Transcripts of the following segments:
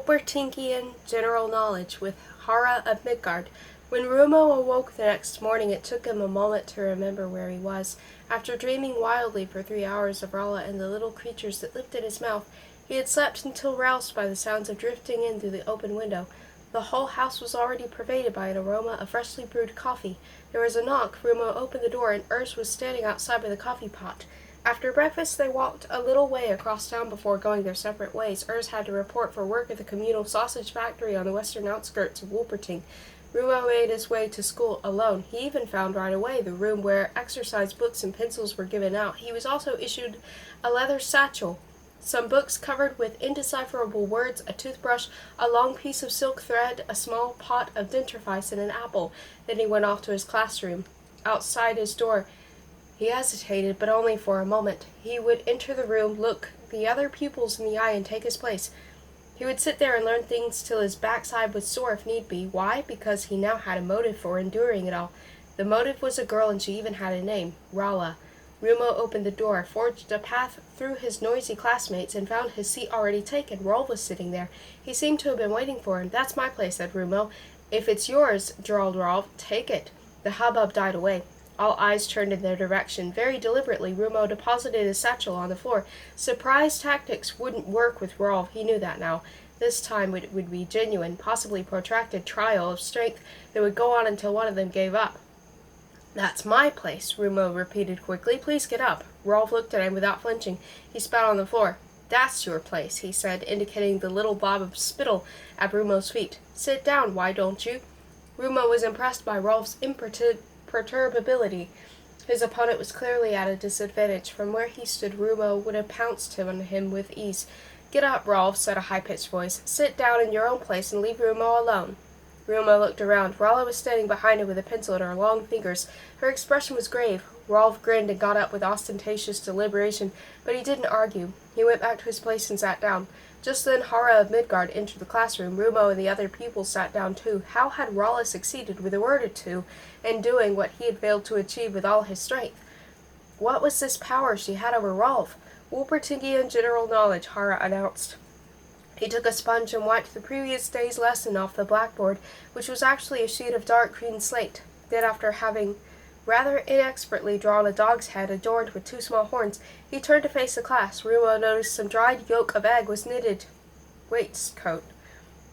Wolpertinkian general knowledge with Hara of Midgard. When Rumo awoke the next morning, it took him a moment to remember where he was. After dreaming wildly for 3 hours of Rala and the little creatures that lived in his mouth, he had slept until roused by the sounds of drifting in through the open window. The whole house was already pervaded by an aroma of freshly brewed coffee. There was a knock. Rumo opened the door, and Urs was standing outside by the coffee pot. After breakfast, they walked a little way across town before going their separate ways. Urs had to report for work at the communal sausage factory on the western outskirts of Wolperting. Rumo made his way to school alone. He even found right away the room where exercise books and pencils were given out. He was also issued a leather satchel, some books covered with indecipherable words, a toothbrush, a long piece of silk thread, a small pot of dentifrice, and an apple. Then he went off to his classroom. Outside his door, he hesitated, but only for a moment. He would enter the room, look the other pupils in the eye, and take his place. He would sit there and learn things till his backside would sore if need be. Why? Because he now had a motive for enduring it all. The motive was a girl, and she even had a name, Rala. Rumo opened the door, forged a path through his noisy classmates, and found his seat already taken. Rolf was sitting there. He seemed to have been waiting for him. "That's my place," said Rumo. "If it's yours," drawled Rolf, "take it." The hubbub died away. All eyes turned in their direction. Very deliberately, Rumo deposited his satchel on the floor. Surprise tactics wouldn't work with Rolf. He knew that now. This time it would be genuine, possibly protracted trial of strength that would go on until one of them gave up. "That's my place," Rumo repeated quickly. "Please get up." Rolf looked at him without flinching. He spat on the floor. "That's your place," he said, indicating the little blob of spittle at Rumo's feet. "Sit down, why don't you?" Rumo was impressed by Rolf's imperturbability. His opponent was clearly at a disadvantage. From where he stood, Rumo would have pounced on him with ease. "Get up, Rolf," said a high-pitched voice. "Sit down in your own place and leave Rumo alone." Rumo looked around. Rala was standing behind him with a pencil in her long fingers. Her expression was grave. Rolf grinned and got up with ostentatious deliberation, but he didn't argue. He went back to his place and sat down. Just then Hara of Midgard entered the classroom. Rumo and the other pupils sat down too. How had Rala succeeded with a word or two in doing what he had failed to achieve with all his strength? What was this power she had over Rolf? "Wolpertingian general knowledge," Hara announced. He took a sponge and wiped the previous day's lesson off the blackboard, which was actually a sheet of dark green slate. Then, after having rather inexpertly drawn a dog's head adorned with 2 small horns, he turned to face the class. Rumo noticed some dried yolk of egg was knitted waistcoat.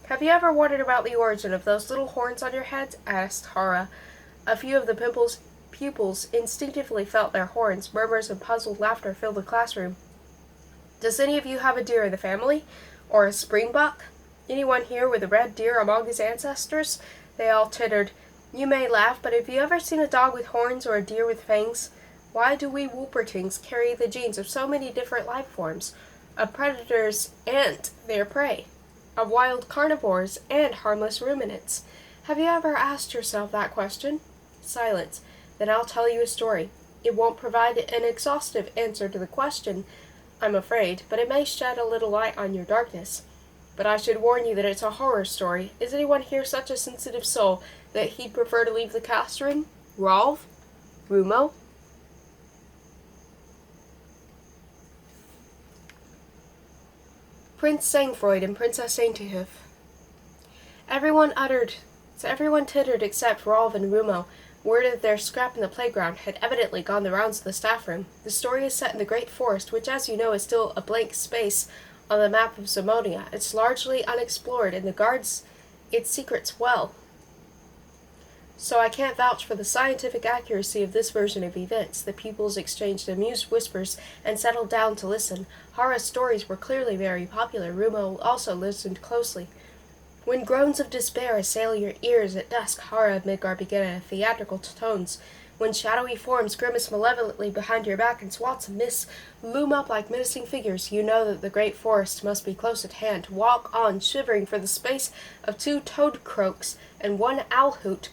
"Have you ever wondered about the origin of those little horns on your heads?" asked Hara. A few of the pupils instinctively felt their horns. Murmurs of puzzled laughter filled the classroom. "Does any of you have a deer in the family? Or a springbuck? Anyone here with a red deer among his ancestors?" They all tittered. "You may laugh, but have you ever seen a dog with horns or a deer with fangs? Why do we Wolpertings carry the genes of so many different life forms? Of predators and their prey. Of wild carnivores and harmless ruminants. Have you ever asked yourself that question?" Silence. "Then I'll tell you a story. It won't provide an exhaustive answer to the question, I'm afraid, but it may shed a little light on your darkness. But I should warn you that it's a horror story. Is anyone here such a sensitive soul that he'd prefer to leave the classroom? Rolf? Rumo?" Prince Sangfroid and Princess Saintehoof. Everyone tittered except Rolf and Rumo. Word of their scrap in the playground had evidently gone the rounds of the staff room. The story is set in the Great Forest, which, as you know, is still a blank space on the map of Zamonia. It's largely unexplored, and the guards its secrets well. So I can't vouch for the scientific accuracy of this version of events. The pupils exchanged amused whispers and settled down to listen. Hara's stories were clearly very popular. Rumo also listened closely. "When groans of despair assail your ears at dusk," Hara of Midgard began in theatrical tones. "When shadowy forms grimace malevolently behind your back and swats of mist loom up like menacing figures, you know that the great forest must be close at hand. Walk on, shivering for the space of 2 toad croaks and 1 owl hoot,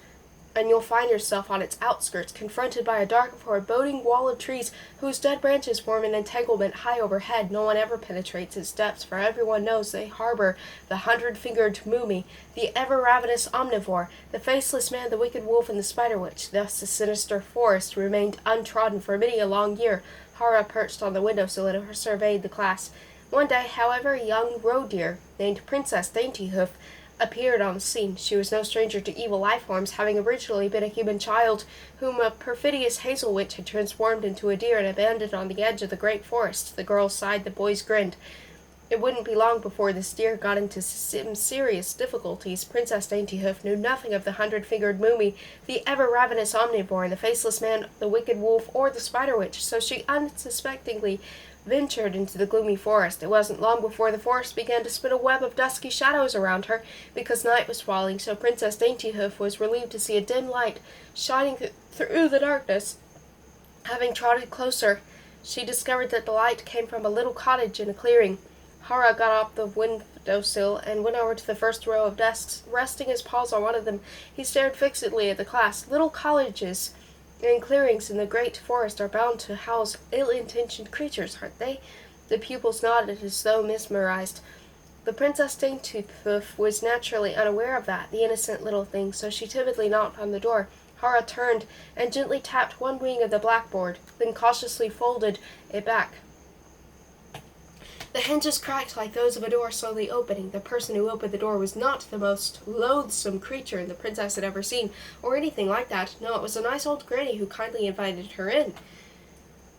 and you'll find yourself on its outskirts, confronted by a dark, foreboding wall of trees whose dead branches form an entanglement high overhead. No one ever penetrates its depths, for everyone knows they harbor the 100-fingered Mumi, the ever-ravenous omnivore, the faceless man, the wicked wolf, and the spider-witch. Thus the sinister forest remained untrodden for many a long year." Hara perched on the windowsill and surveyed the class. One day, however, a young roe deer named Princess Daintyhoof appeared on the scene. She was no stranger to evil life forms, having originally been a human child whom a perfidious hazel witch had transformed into a deer and abandoned on the edge of the great forest. The girls sighed, the boys grinned. It wouldn't be long before this deer got into some serious difficulties. Princess Daintyhoof knew nothing of the 100-fingered Moomy, the ever-ravenous omnivore, the faceless man, the wicked wolf, or the spider witch, so she unsuspectingly ventured into the gloomy forest. It wasn't long before the forest began to spin a web of dusky shadows around her, because night was falling, so Princess Daintyhoof was relieved to see a dim light shining through the darkness. Having trotted closer, she discovered that the light came from a little cottage in a clearing. Hara got off the windowsill and went over to the first row of desks. Resting his paws on one of them, he stared fixedly at the class. Little cottages and clearings in the great forest are bound to house ill-intentioned creatures, aren't they? The pupils nodded as though mesmerized. The Princess Daintyhoof was naturally unaware of that, the innocent little thing, so she timidly knocked on the door. Hara turned and gently tapped one wing of the blackboard, then cautiously folded it back. The hinges cracked like those of a door slowly opening. The person who opened the door was not the most loathsome creature the princess had ever seen, or anything like that. No, it was a nice old granny who kindly invited her in.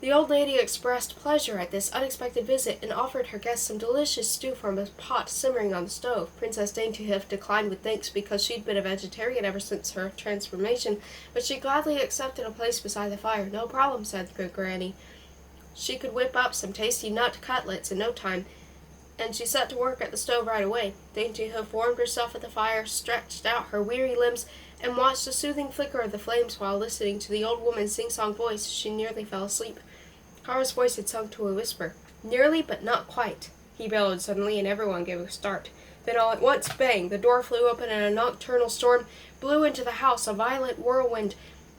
The old lady expressed pleasure at this unexpected visit and offered her guests some delicious stew from a pot simmering on the stove. Princess Daintyhoof declined with thanks because she'd been a vegetarian ever since her transformation, but she gladly accepted a place beside the fire. No problem, said the good granny. She could whip up some tasty nut cutlets in no time, and she set to work at the stove right away. Daintyhoof warmed herself at the fire, stretched out her weary limbs, and watched the soothing flicker of the flames while listening to the old woman's sing-song voice. She nearly fell asleep. Hara's voice had sunk to a whisper. Nearly, but not quite, he bellowed suddenly, and everyone gave a start. Then all at once, bang! The door flew open, and a nocturnal storm blew into the house, a violent whirlwind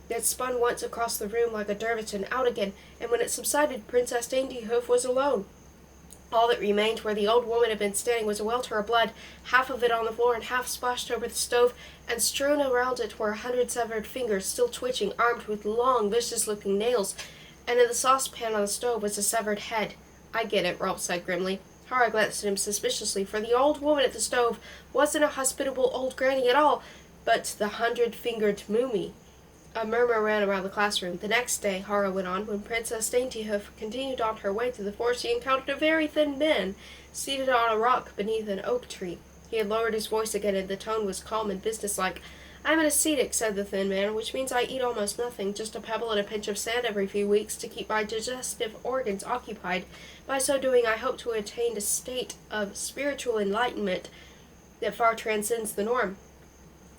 that spun once across the room like a dervish and out again, and when it subsided, Princess Daintyhoof was alone. All that remained where the old woman had been standing was a welter of blood, half of it on the floor and half splashed over the stove, and strewn around it were 100 severed fingers still twitching, armed with long, vicious-looking nails, and in the saucepan on the stove was a severed head. I get it, Rolf said grimly. Hara glanced at him suspiciously, for the old woman at the stove wasn't a hospitable old granny at all, but the 100-fingered Moomy. A murmur ran around the classroom. The next day, Hara went on, when Princess Daintyhoof continued on her way through the forest, she encountered a very thin man, seated on a rock beneath an oak tree. He had lowered his voice again, and the tone was calm and businesslike. I'm an ascetic, said the thin man, which means I eat almost nothing, just a pebble and a pinch of sand every few weeks to keep my digestive organs occupied. By so doing, I hope to attain a state of spiritual enlightenment that far transcends the norm.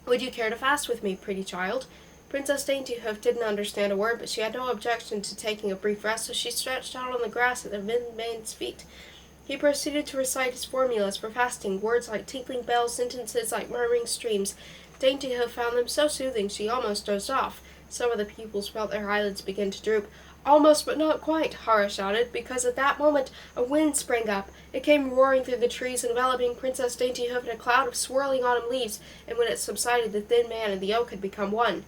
Would you care to fast with me, pretty child? Princess Daintyhoof didn't understand a word, but she had no objection to taking a brief rest, so she stretched out on the grass at the man's feet. He proceeded to recite his formulas for fasting, words like tinkling bells, sentences like murmuring streams. Daintyhoof found them so soothing she almost dozed off. Some of the pupils felt their eyelids begin to droop. Almost, but not quite, Hara shouted, because at that moment a wind sprang up. It came roaring through the trees, enveloping Princess Daintyhoof in a cloud of swirling autumn leaves, and when it subsided, the thin man and the oak had become one.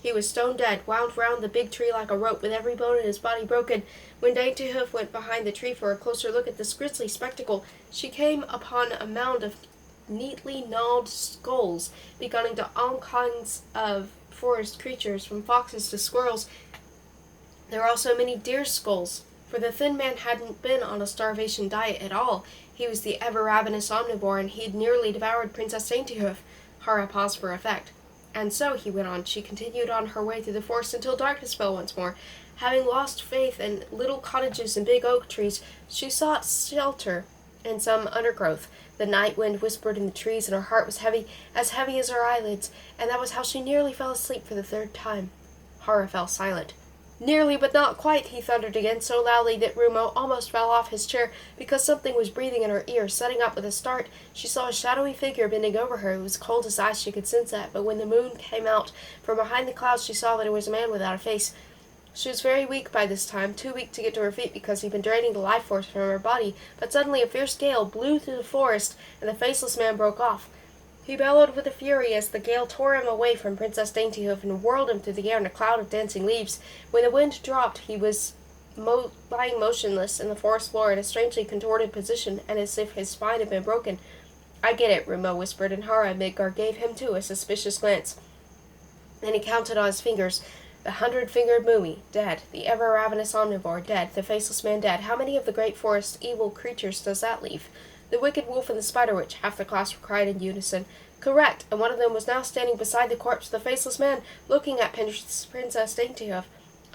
He was stone dead, wound round the big tree like a rope, with every bone in his body broken. When Daintyhoof went behind the tree for a closer look at this grisly spectacle, she came upon a mound of neatly gnawed skulls, belonging to all kinds of forest creatures, from foxes to squirrels. There were also many deer skulls, for the thin man hadn't been on a starvation diet at all. He was the ever-ravenous omnivore, and he'd nearly devoured Princess Daintyhoof. Hara paused for effect. And so, he went on, she continued on her way through the forest until darkness fell once more. Having lost faith in little cottages and big oak trees, she sought shelter in some undergrowth. The night wind whispered in the trees, and her heart was heavy as her eyelids, and that was how she nearly fell asleep for the third time. Hara fell silent. Nearly, but not quite, he thundered again, so loudly that Rumo almost fell off his chair because something was breathing in her ear. Setting up with a start, she saw a shadowy figure bending over her. It was cold as ice, she could sense that, but when the moon came out from behind the clouds, she saw that it was a man without a face. She was very weak by this time, too weak to get to her feet because he'd been draining the life force from her body, but suddenly a fierce gale blew through the forest, and the faceless man broke off. He bellowed with a fury as the gale tore him away from Princess Daintyhoof and whirled him through the air in a cloud of dancing leaves. When the wind dropped, he was lying motionless in the forest floor in a strangely contorted position, and as if his spine had been broken. "I get it," Rumo whispered, and Hara Midgard gave him, too, a suspicious glance. Then he counted on his fingers. The 100-fingered Mumi, dead. The ever-ravenous omnivore, dead. The faceless man, dead. How many of the great forest's evil creatures does that leave? The wicked wolf and the spider witch, half the class cried in unison. Correct, and one of them was now standing beside the corpse of the faceless man, looking at Princess Daintyhoof,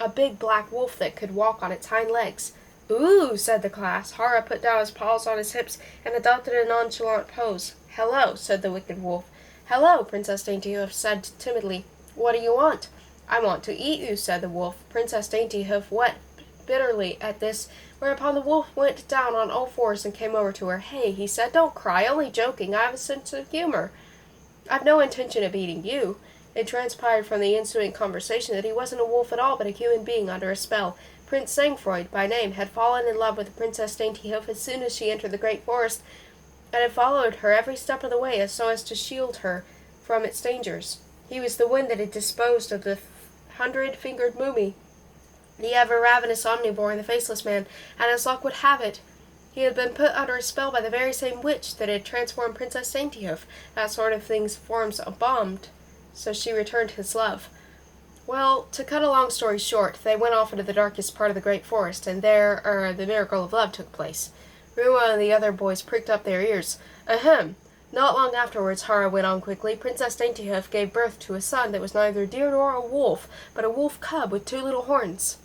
a big black wolf that could walk on its hind legs. "Ooh," said the class. Hara put down his paws on his hips and adopted a nonchalant pose. "Hello," said the wicked wolf. "Hello," Princess Daintyhoof said timidly. "What do you want?" "I want to eat you," said the wolf. Princess Daintyhoof wept bitterly at this, whereupon the wolf went down on all fours and came over to her. "Hey," he said, "don't cry, only joking. I have a sense of humor. I've no intention of eating you." It transpired from the ensuing conversation that he wasn't a wolf at all, but a human being under a spell. Prince Sangfroid, by name, had fallen in love with Princess Daintyhoof as soon as she entered the great forest, and had followed her every step of the way so as to shield her from its dangers. He was the one that had disposed of the 100-fingered Mumi, the ever-ravenous omnivore, and the faceless man, and as luck would have it, he had been put under a spell by the very same witch that had transformed Princess Daintyhoof. That sort of thing forms a bond, so she returned his love. Well, to cut a long story short, they went off into the darkest part of the great forest, and there, the miracle of love took place. Rumo and the other boys pricked up their ears. Ahem! Not long afterwards, Hara went on quickly, Princess Daintyhoof gave birth to a son that was neither deer nor a wolf, but a wolf cub with 2 little horns.